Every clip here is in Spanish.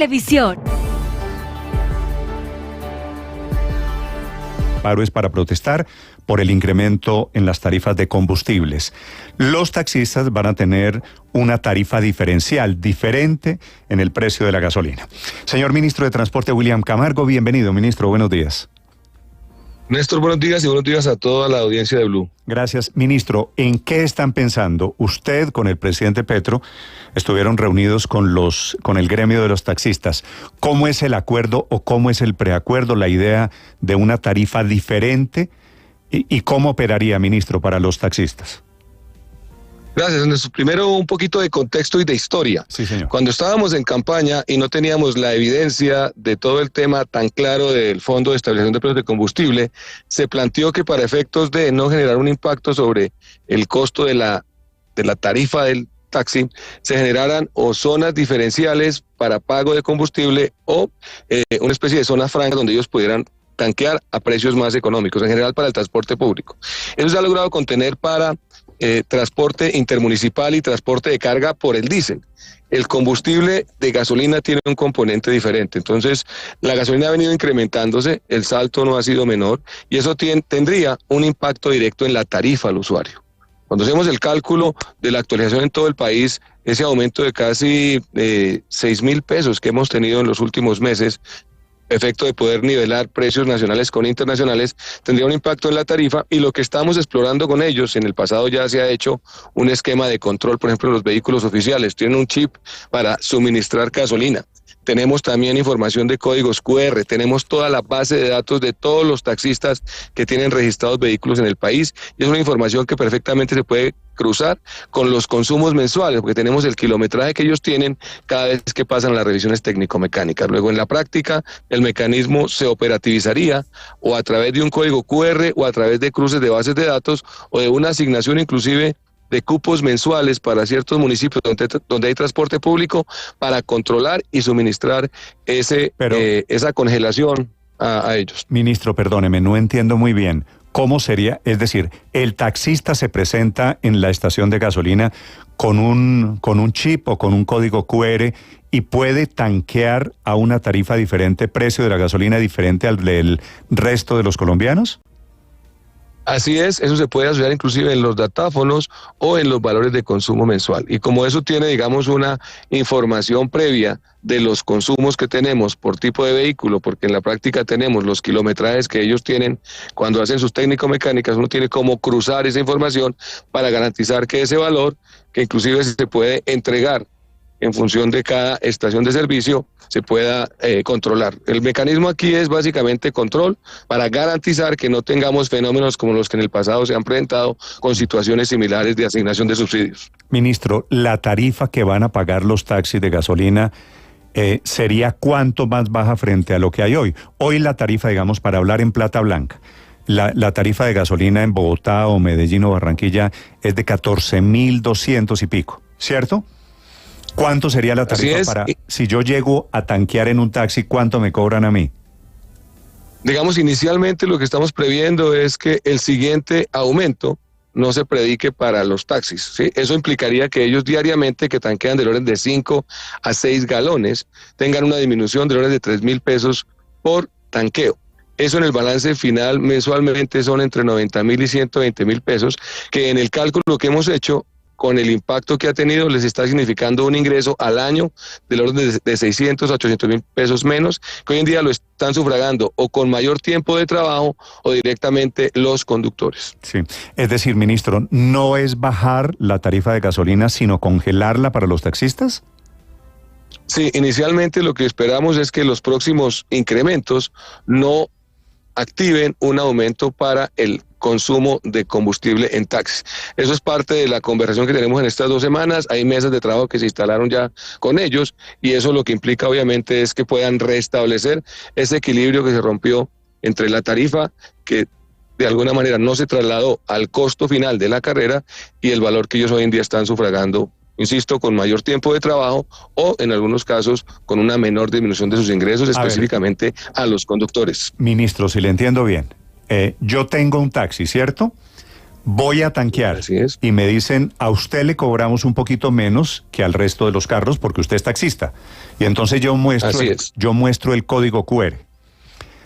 Televisión. Paro es para protestar por el incremento en las tarifas de combustibles. Los taxistas van a tener una tarifa diferencial, diferente en el precio de la gasolina. Señor ministro de Transporte, William Camargo, bienvenido, ministro, buenos días. Néstor, buenos días y buenos días a toda la audiencia de Blue. Gracias. Ministro, ¿en qué están pensando? Usted con el presidente Petro estuvieron reunidos con el gremio de los taxistas. ¿Cómo es el acuerdo o cómo es el preacuerdo, la idea de una tarifa diferente y cómo operaría, ministro, para los taxistas? Gracias, Néstor. Primero un poquito de contexto y de historia. Sí, señor. Cuando estábamos en campaña y no teníamos la evidencia de todo el tema tan claro del Fondo de Estabilización de Precios de Combustible, se planteó que para efectos de no generar un impacto sobre el costo de la tarifa del taxi, se generaran o zonas diferenciales para pago de combustible o una especie de zonas francas donde ellos pudieran tanquear a precios más económicos, en general para el transporte público. Eso se ha logrado contener para transporte intermunicipal y transporte de carga por el diésel. El combustible de gasolina tiene un componente diferente, entonces la gasolina ha venido incrementándose, el salto no ha sido menor y eso tendría un impacto directo en la tarifa al usuario. Cuando hacemos el cálculo de la actualización en todo el país, ese aumento de casi 6.000 pesos que hemos tenido en los últimos meses, efecto de poder nivelar precios nacionales con internacionales, tendría un impacto en la tarifa y lo que estamos explorando con ellos, en el pasado ya se ha hecho un esquema de control, por ejemplo, los vehículos oficiales tienen un chip para suministrar gasolina. Tenemos también información de códigos QR, tenemos toda la base de datos de todos los taxistas que tienen registrados vehículos en el país y es una información que perfectamente se puede cruzar con los consumos mensuales, porque tenemos el kilometraje que ellos tienen cada vez que pasan las revisiones técnico-mecánicas. Luego en la práctica el mecanismo se operativizaría o a través de un código QR o a través de cruces de bases de datos o de una asignación inclusive de cupos mensuales para ciertos municipios donde hay transporte público para controlar y suministrar esa congelación a ellos. Ministro, perdóneme, no entiendo muy bien. ¿Cómo sería? Es decir, el taxista se presenta en la estación de gasolina con un chip o con un código QR y puede tanquear a una tarifa diferente, precio de la gasolina diferente al del resto de los colombianos. Así es, eso se puede asociar inclusive en los datáfonos o en los valores de consumo mensual. Y como eso tiene, digamos, una información previa de los consumos que tenemos por tipo de vehículo, porque en la práctica tenemos los kilometrajes que ellos tienen cuando hacen sus técnico-mecánicas, uno tiene cómo cruzar esa información para garantizar que ese valor, que inclusive se puede entregar en función de cada estación de servicio, se pueda controlar. El mecanismo aquí es básicamente control para garantizar que no tengamos fenómenos como los que en el pasado se han presentado con situaciones similares de asignación de subsidios. Ministro, la tarifa que van a pagar los taxis de gasolina sería ¿cuánto más baja frente a lo que hay hoy? Hoy la tarifa, digamos, para hablar en plata blanca, la tarifa de gasolina en Bogotá o Medellín o Barranquilla es de 14.200 y pico, ¿cierto? ¿Cuánto sería la tarifa para, si yo llego a tanquear en un taxi, cuánto me cobran a mí? Digamos, inicialmente lo que estamos previendo es que el siguiente aumento no se predique para los taxis, ¿sí? Eso implicaría que ellos diariamente, que tanquean del orden de 5 a 6 galones, tengan una disminución del orden de 3.000 pesos por tanqueo. Eso en el balance final mensualmente son entre 90.000 y 120.000 pesos, que en el cálculo que hemos hecho, con el impacto que ha tenido, les está significando un ingreso al año del orden de 600 a 800.000 pesos menos, que hoy en día lo están sufragando o con mayor tiempo de trabajo o directamente los conductores. Sí, es decir, ministro, ¿no es bajar la tarifa de gasolina, sino congelarla para los taxistas? Sí, inicialmente lo que esperamos es que los próximos incrementos no activen un aumento para el consumo de combustible en taxis. Eso es parte de la conversación que tenemos en estas 2 semanas. Hay mesas de trabajo que se instalaron ya con ellos y eso lo que implica obviamente es que puedan restablecer ese equilibrio que se rompió entre la tarifa que de alguna manera no se trasladó al costo final de la carrera y el valor que ellos hoy en día están sufragando, insisto, con mayor tiempo de trabajo o en algunos casos con una menor disminución de sus ingresos, específicamente a los conductores. Ministro, si le entiendo bien, yo tengo un taxi, ¿cierto? Voy a tanquear. Así es. Y me dicen, a usted le cobramos un poquito menos que al resto de los carros porque usted es taxista. Y entonces yo muestro el código QR.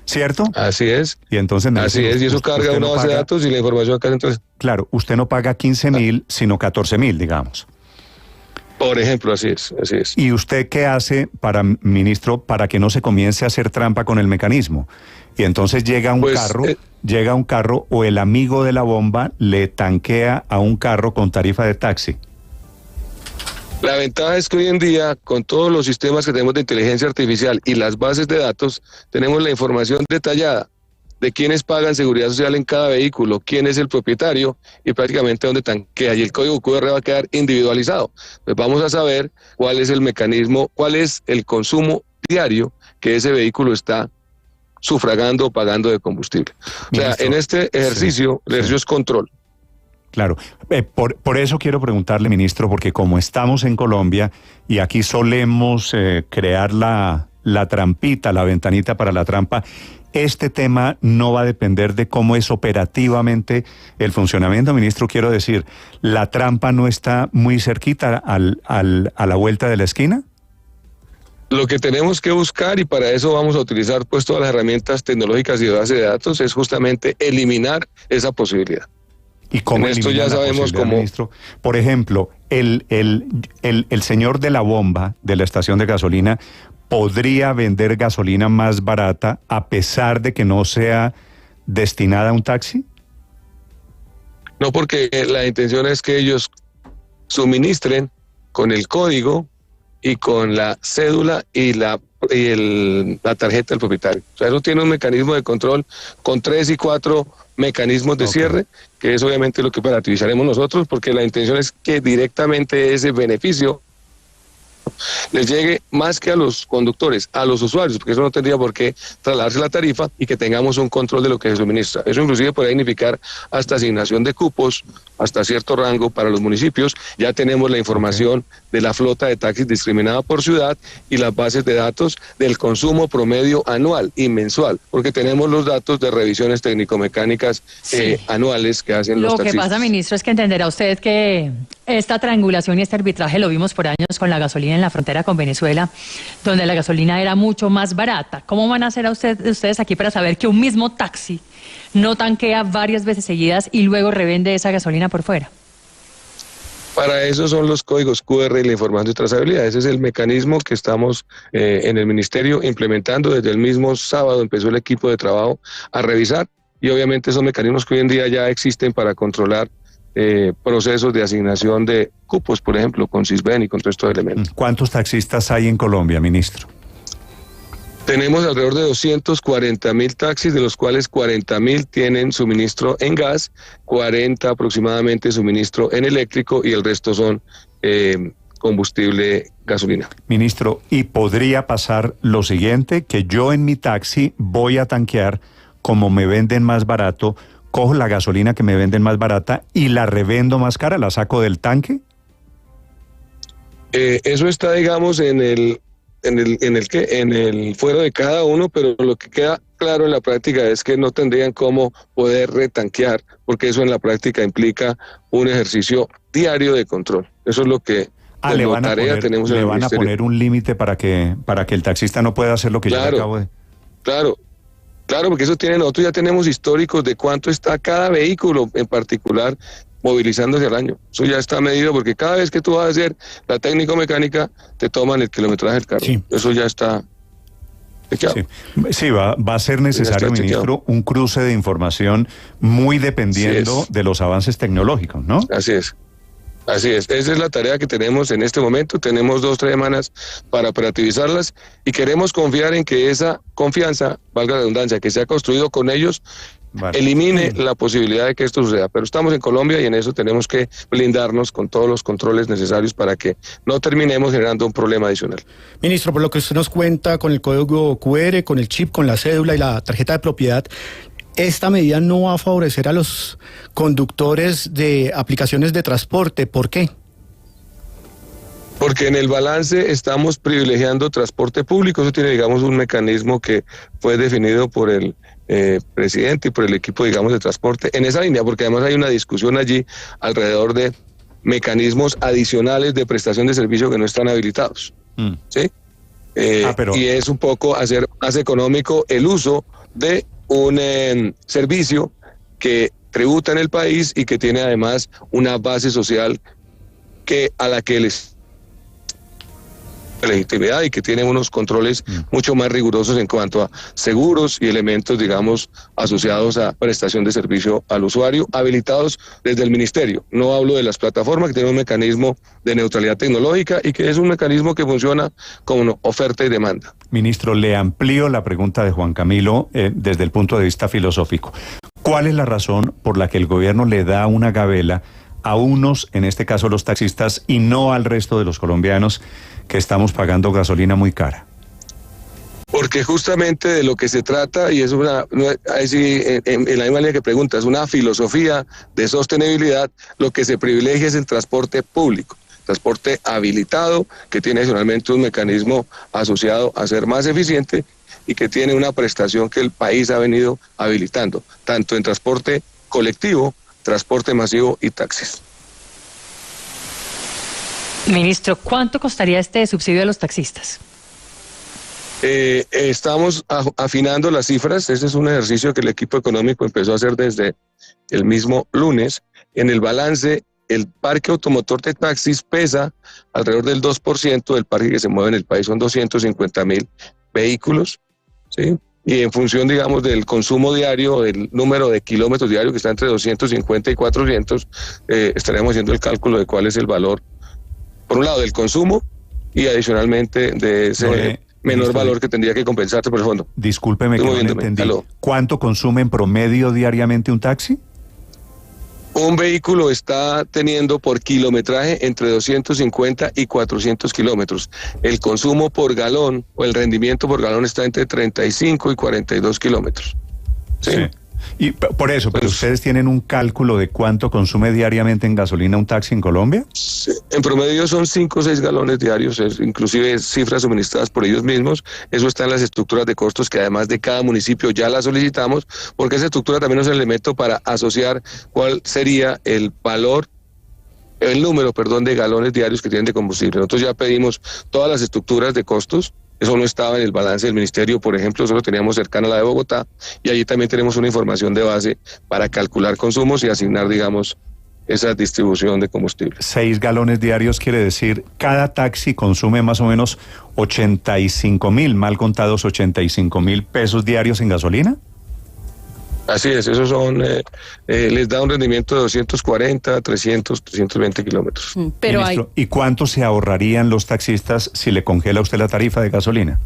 ¿Cierto? Así es. Y entonces así es, y eso carga una base de datos y la información acá entonces. Claro, usted no paga 15.000, sino 14.000, digamos. Por ejemplo, así es, así es. ¿Y usted qué hace, ministro, para que no se comience a hacer trampa con el mecanismo? Y entonces llega un carro o el amigo de la bomba le tanquea a un carro con tarifa de taxi. La ventaja es que hoy en día, con todos los sistemas que tenemos de inteligencia artificial y las bases de datos, tenemos la información detallada de quiénes pagan seguridad social en cada vehículo, quién es el propietario y prácticamente dónde tanquea. Y el código QR va a quedar individualizado. Pues vamos a saber cuál es el mecanismo, cuál es el consumo diario que ese vehículo está sufragando o pagando de combustible. O sea, en este ejercicio, el ejercicio es control. Claro, por eso quiero preguntarle, ministro, porque como estamos en Colombia y aquí solemos crear la trampita, la ventanita para la trampa, este tema no va a depender de cómo es operativamente el funcionamiento, ministro. Quiero decir, ¿la trampa no está muy cerquita a la vuelta de la esquina? Lo que tenemos que buscar, y para eso vamos a utilizar pues todas las herramientas tecnológicas y de base de datos, es justamente eliminar esa posibilidad. ¿Y cómo esto ya sabemos cómo, ministro? Por ejemplo, el señor de la bomba de la estación de gasolina podría vender gasolina más barata a pesar de que no sea destinada a un taxi. No, porque la intención es que ellos suministren con el código y con la cédula y la tarjeta del propietario. O sea, eso tiene un mecanismo de control con 3 y 4 mecanismos de cierre, que es obviamente lo que operativizaremos nosotros, porque la intención es que directamente ese beneficio les llegue más que a los conductores, a los usuarios, porque eso no tendría por qué trasladarse la tarifa y que tengamos un control de lo que se suministra. Eso inclusive puede significar hasta asignación de cupos, hasta cierto rango para los municipios. Ya tenemos la información de la flota de taxis discriminada por ciudad y las bases de datos del consumo promedio anual y mensual, porque tenemos los datos de revisiones técnico-mecánicas anuales que hacen los taxistas. Lo que pasa, ministro, es que entenderá usted que esta triangulación y este arbitraje lo vimos por años con la gasolina en la frontera con Venezuela, donde la gasolina era mucho más barata. ¿Cómo van a hacer ustedes aquí para saber que un mismo taxi no tanquea varias veces seguidas y luego revende esa gasolina por fuera? Para eso son los códigos QR y la información de trazabilidad. Ese es el mecanismo que estamos en el ministerio implementando. Desde el mismo sábado empezó el equipo de trabajo a revisar y obviamente esos mecanismos que hoy en día ya existen para controlar procesos de asignación de cupos, por ejemplo, con Sisbén y con todos estos elementos. ¿Cuántos taxistas hay en Colombia, ministro? Tenemos alrededor de 240.000 taxis, de los cuales 40.000 tienen suministro en gas, 40 aproximadamente suministro en eléctrico y el resto son combustible, gasolina. Ministro, ¿y podría pasar lo siguiente? Que yo en mi taxi voy a tanquear, como me venden más barato, cojo la gasolina que me venden más barata y la revendo más cara, la saco del tanque. Eso está, digamos, en el fuero de cada uno, pero lo que queda claro en la práctica es que no tendrían cómo poder retanquear, porque eso en la práctica implica un ejercicio diario de control. Eso es lo que le van a poner un límite para que el taxista no pueda hacer lo que yo le acabo de... Claro, porque eso nosotros ya tenemos históricos de cuánto está cada vehículo en particular movilizándose al año. Eso ya está medido porque cada vez que tú vas a hacer la técnico-mecánica te toman el kilometraje del carro. Sí. Eso ya está chequeado. Sí, va a ser necesario, ministro, un cruce de información muy dependiendo de los avances tecnológicos, ¿no? Así es. Esa es la tarea que tenemos en este momento. Tenemos 2-3 semanas para operativizarlas y queremos confiar en que esa confianza, valga la redundancia, que se ha construido con ellos, elimine la posibilidad de que esto suceda. Pero estamos en Colombia y en eso tenemos que blindarnos con todos los controles necesarios para que no terminemos generando un problema adicional. Ministro, por lo que usted nos cuenta, con el código QR, con el chip, con la cédula y la tarjeta de propiedad, esta medida no va a favorecer a los conductores de aplicaciones de transporte. ¿Por qué? Porque en el balance estamos privilegiando transporte público. Eso tiene, digamos, un mecanismo que fue definido por el presidente y por el equipo, digamos, de transporte en esa línea, porque además hay una discusión allí alrededor de mecanismos adicionales de prestación de servicio que no están habilitados. ¿Sí? Y es un poco hacer más económico el uso de un servicio que tributa en el país y que tiene además una base social a la que les legitimidad y que tiene unos controles mucho más rigurosos en cuanto a seguros y elementos, digamos, asociados a prestación de servicio al usuario, habilitados desde el ministerio. No hablo de las plataformas, que tienen un mecanismo de neutralidad tecnológica y que es un mecanismo que funciona como oferta y demanda. Ministro, le amplío la pregunta de Juan Camilo desde el punto de vista filosófico. ¿Cuál es la razón por la que el gobierno le da una gabela a unos, en este caso los taxistas, y no al resto de los colombianos que estamos pagando gasolina muy cara? Porque justamente de lo que se trata, y es en la misma línea que preguntas, una filosofía de sostenibilidad, lo que se privilegia es el transporte público, transporte habilitado, que tiene adicionalmente un mecanismo asociado a ser más eficiente y que tiene una prestación que el país ha venido habilitando, tanto en transporte colectivo, transporte masivo y taxis. Ministro, ¿cuánto costaría este subsidio a los taxistas? Estamos afinando las cifras. Este es un ejercicio que el equipo económico empezó a hacer desde el mismo lunes. En el balance, el parque automotor de taxis pesa alrededor del 2% del parque que se mueve en el país. Son 250.000 vehículos, ¿sí? Y en función, digamos, del consumo diario, del número de kilómetros diarios, que está entre 250 y 400, estaremos haciendo el cálculo de cuál es el valor, por un lado, del consumo y adicionalmente de ese menor valor que tendría que compensarse por el fondo. Discúlpeme que no entendí. ¿Cuánto consume en promedio diariamente un taxi? Un vehículo está teniendo por kilometraje entre 250 y 400 kilómetros. El consumo por galón o el rendimiento por galón está entre 35 y 42 kilómetros. ¿Sí? Sí. Y por eso, ¿pero ustedes tienen un cálculo de cuánto consume diariamente en gasolina un taxi en Colombia? Sí, en promedio son 5 o 6 galones diarios, inclusive cifras suministradas por ellos mismos. Eso está en las estructuras de costos que además de cada municipio ya las solicitamos, porque esa estructura también es un elemento para asociar cuál sería el número de galones diarios que tienen de combustible. Nosotros ya pedimos todas las estructuras de costos. Eso no estaba en el balance del ministerio, por ejemplo, solo teníamos cercana a la de Bogotá, y allí también tenemos una información de base para calcular consumos y asignar, digamos, esa distribución de combustible. 6 galones diarios quiere decir, cada taxi consume más o menos 85.000, mal contados 85.000 pesos diarios en gasolina. Así es, esos son, les da un rendimiento de 240, 300, 320 kilómetros. Pero Ministro, ¿y cuánto se ahorrarían los taxistas si le congela usted la tarifa de gasolina?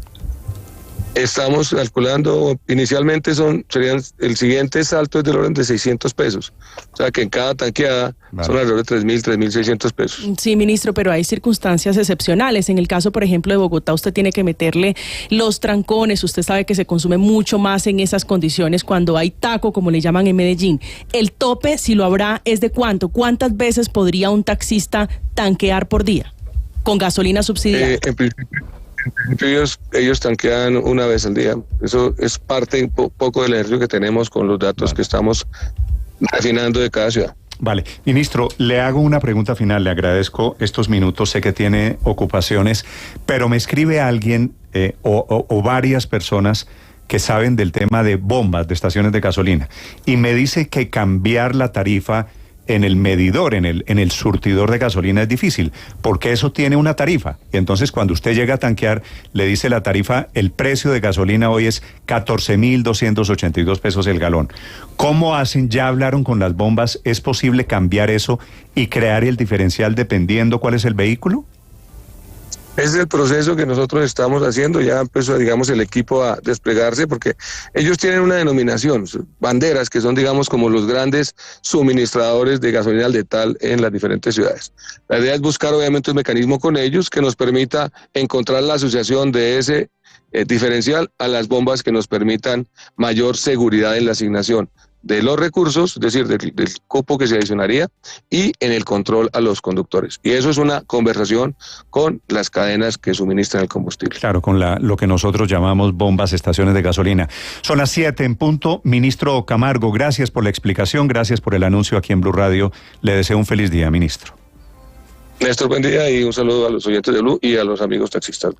Estamos calculando, inicialmente serían el siguiente salto es del orden de 600 pesos. O sea que en cada tanqueada son alrededor de 3.000, 3.600 pesos. Sí, ministro, pero hay circunstancias excepcionales. En el caso, por ejemplo, de Bogotá, usted tiene que meterle los trancones. Usted sabe que se consume mucho más en esas condiciones cuando hay taco, como le llaman en Medellín. El tope, si lo habrá, ¿es de cuánto? ¿Cuántas veces podría un taxista tanquear por día con gasolina subsidiada? En principio, ellos tanquean una vez al día. Eso es parte un poco del ejercicio que tenemos con los datos que estamos refinando de cada ciudad. Vale. Ministro, le hago una pregunta final. Le agradezco estos minutos. Sé que tiene ocupaciones, pero me escribe alguien o varias personas que saben del tema de bombas de estaciones de gasolina y me dice que cambiar la tarifa en el medidor, en el surtidor de gasolina es difícil, porque eso tiene una tarifa. Y entonces cuando usted llega a tanquear, le dice la tarifa, el precio de gasolina hoy es 14.282 pesos el galón. ¿Cómo hacen? ¿Ya hablaron con las bombas? ¿Es posible cambiar eso y crear el diferencial dependiendo cuál es el vehículo? Ese es el proceso que nosotros estamos haciendo. Ya empezó, digamos, el equipo a desplegarse porque ellos tienen una denominación, banderas, que son, digamos, como los grandes suministradores de gasolina al detal en las diferentes ciudades. La idea es buscar, obviamente, un mecanismo con ellos que nos permita encontrar la asociación de ese diferencial a las bombas que nos permitan mayor seguridad en la asignación. de los recursos, es decir, del cupo que se adicionaría, y en el control a los conductores. Y eso es una conversación con las cadenas que suministran el combustible. Claro, con lo que nosotros llamamos bombas, estaciones de gasolina. Son las 7 en punto. Ministro Camargo, gracias por la explicación, gracias por el anuncio aquí en Blue Radio. Le deseo un feliz día, ministro. Néstor, buen día y un saludo a los oyentes de Blue y a los amigos taxistas.